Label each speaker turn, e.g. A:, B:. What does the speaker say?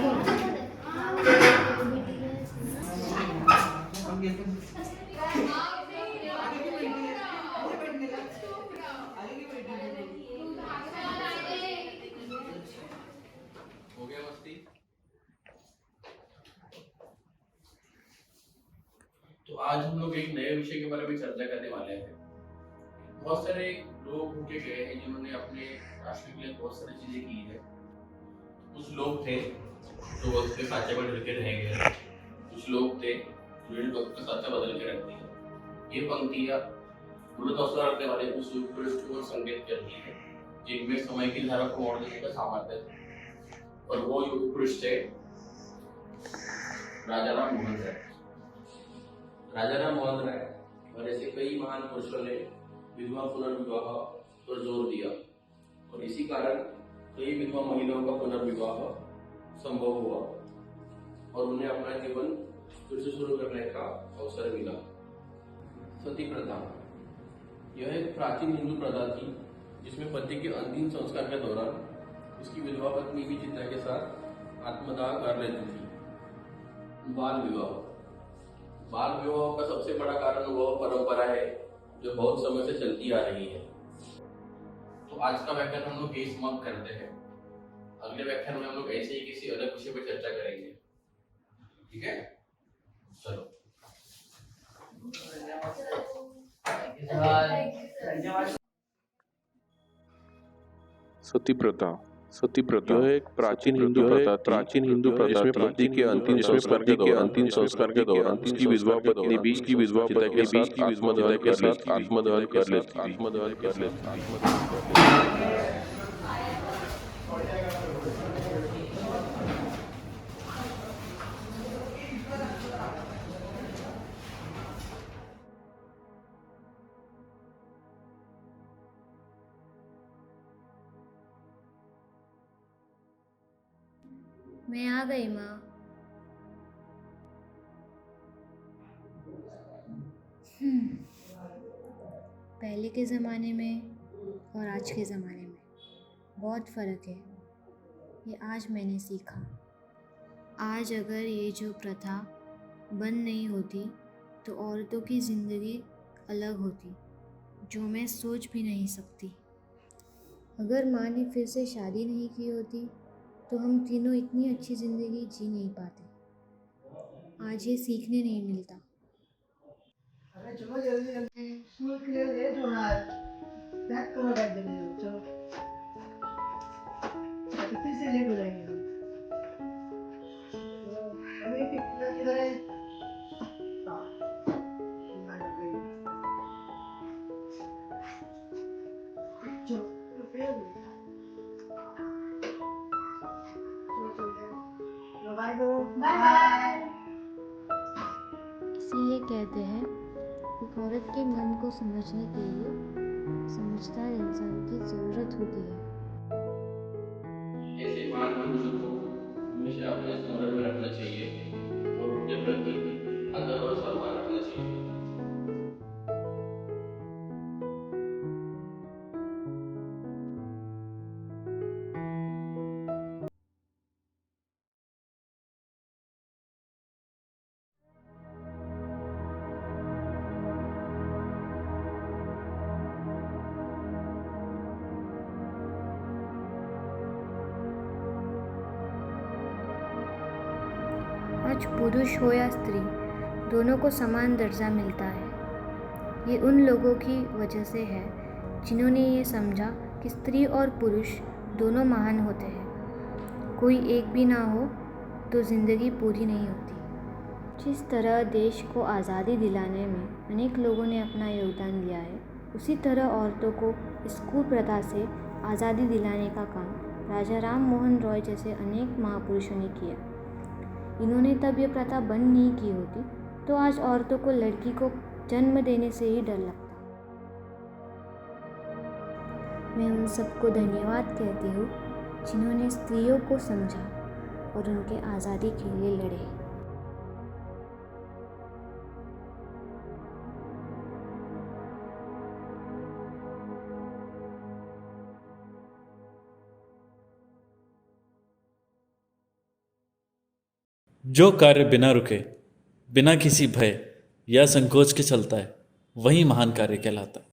A: हो गया मस्ती। तो आज हम लोग एक नए विषय के बारे में चर्चा करने वाले हैं। बहुत सारे लोग होके गए हैं जिन्होंने अपने राष्ट्र के लिए बहुत सारी चीजें की है। कुछ लोग थे जो वक्त के साथे में ढल के रह गए, कुछ लोग थे जिन्होंने वक्त का साथा बदल के रख दिया। ये पंक्तियां मूलतः हौसला रखने वाले उस युग पुरुष को संकेत करती है जिनमें समय की धारा को मोड़ देने का सामर्थ्य था, और वो युग पुरुष थे राजा राम मोहन राय। राजा राम मोहन राय और ऐसे कई महान पुरुषों ने विधवा पुनर्विवाह पर जोर दिया, और इसी कारण कई विधवा महिलाओं का पुनर्विवाह संभव हुआ और उन्हें अपना जीवन फिर से शुरू करने का अवसर मिला। सती प्रथा यह एक प्राचीन हिंदू प्रथा थी जिसमें पति के अंतिम संस्कार के दौरान उसकी विधवा पत्नी भी चिता के साथ आत्मदाह कर लेती थी। बाल विवाह का सबसे बड़ा कारण वह परंपरा है जो बहुत समय से चलती आ रही है। तो आज का व्याख्यान हम लोग यही समाप्त करते हैं। अगले व्याख्यान में हम लोग ऐसे ही किसी अलग विषय पर चर्चा करेंगे। ठीक है, चलो।
B: सती प्रथा यह एक प्राचीन हिंदू प्रथा जिसमें पति के अंतिम संस्कार के दौरान उसकी विधवा पत्नी भी चिता के साथ आत्मदहन कर लेती थी।
C: मैं आ गई माँ। पहले के ज़माने में और आज के ज़माने में बहुत फ़र्क है, ये आज मैंने सीखा। आज अगर ये जो प्रथा बंद नहीं होती तो औरतों की ज़िंदगी अलग होती, जो मैं सोच भी नहीं सकती। अगर माँ ने फिर से शादी नहीं की होती तो हम तीनों इतनी अच्छी ज़िंदगी जी नहीं पाते। आज ये सीखने नहीं मिलता।
D: अरे चलो जल्दी जल्दी, स्कूल के लिए लेट हो रहा है। पैक करो बैग जल्दी, चलो फिर से लेट हो जाएंगे हम। अभी किधर है? Bye bye.
C: इसीलिए कहते हैं एक औरत के मन को समझने के लिए समझदार इंसान की ज़रूरत होती है।
A: ऐसे महान पुरुषों को हमेशा अपने स्मरण में रखना चाहिए और उनके प्रति आदर और सम्मान रखना चाहिए।
C: आज पुरुष हो या स्त्री, दोनों को समान दर्जा मिलता है। ये उन लोगों की वजह से है जिन्होंने ये समझा कि स्त्री और पुरुष दोनों महान होते हैं। कोई एक भी ना हो तो ज़िंदगी पूरी नहीं होती। जिस तरह देश को आज़ादी दिलाने में अनेक लोगों ने अपना योगदान दिया है, उसी तरह औरतों को इस कुप्रथा से आज़ादी दिलाने का काम राजा राम मोहन रॉय जैसे अनेक महापुरुषों ने किया। इन्होंने तब ये प्रथा बंद नहीं की होती तो आज औरतों को लड़की को जन्म देने से ही डर लगता। मैं उन सबको धन्यवाद कहती हूँ जिन्होंने स्त्रियों को समझा और उनके आज़ादी के लिए लड़े।
E: जो कार्य बिना रुके, बिना किसी भय या संकोच के चलता है, वही महान कार्य कहलाता है।